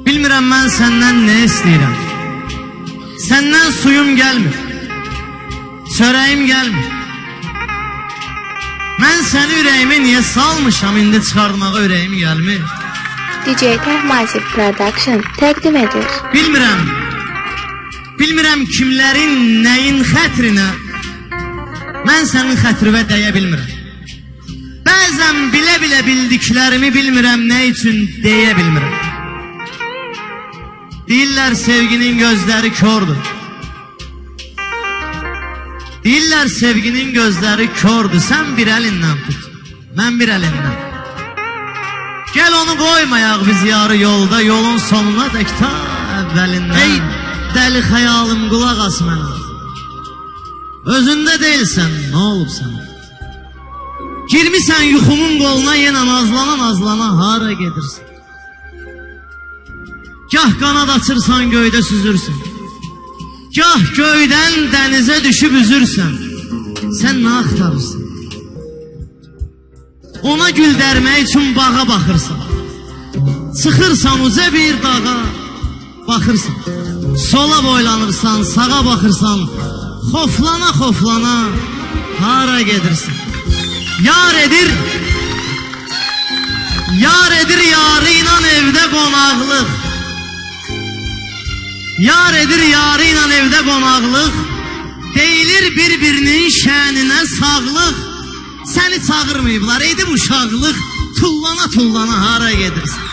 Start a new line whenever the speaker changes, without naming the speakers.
Bilmirəm mən səndən nə istəyirəm. Səndən suyum gəlmir, çörəyim gəlmir. Mən səni ürəyimə niyə salmışam, indi çıxartmağa ürəyim gəlmir.
DJ Tahmaziv Production təqdim edir.
Bilmirəm kimlərin, nəyin xətrinə mən sənin xətrivə dəyə bilmirəm. Bəzən bilə-bilə bildiklərimi bilmirəm, nə üçün deyə bilmirəm. Deyirlər sevginin gözləri kördür. Deyirlər sevginin gözləri kördür. Sən bir əlindən tut, mən bir əlindən. Gəl onu qoymayaq biz yarı yolda, yolun sonuna dək ta əvvəlindən. Ey dəli xəyalım, qulaq as mənə. Özündə deyilsən, nə olub sənə? Girmisən yuxumun qoluna, yenə nazlana hara gedirsən? Gah qanad açırsan, göydə süzürsən. Gah göydən dənizə düşüb üzürsən. Sən nə axtarırsan? Ona gül dərmək üçün bağa baxırsan. Çıxırsan uca bir dağa, baxırsan. Sola boylanırsan, sağa baxırsan. Xoflana hara gedirsən? Yar edir yarı ilə evdə qonaqlıq. Yar edir yarı ilə evdə qonaqlıq. Deyilir bir-birinin şəninə sağlıq. Səni çağırmayıblar, edib uşaqlıq. Tullana hara gedirsən?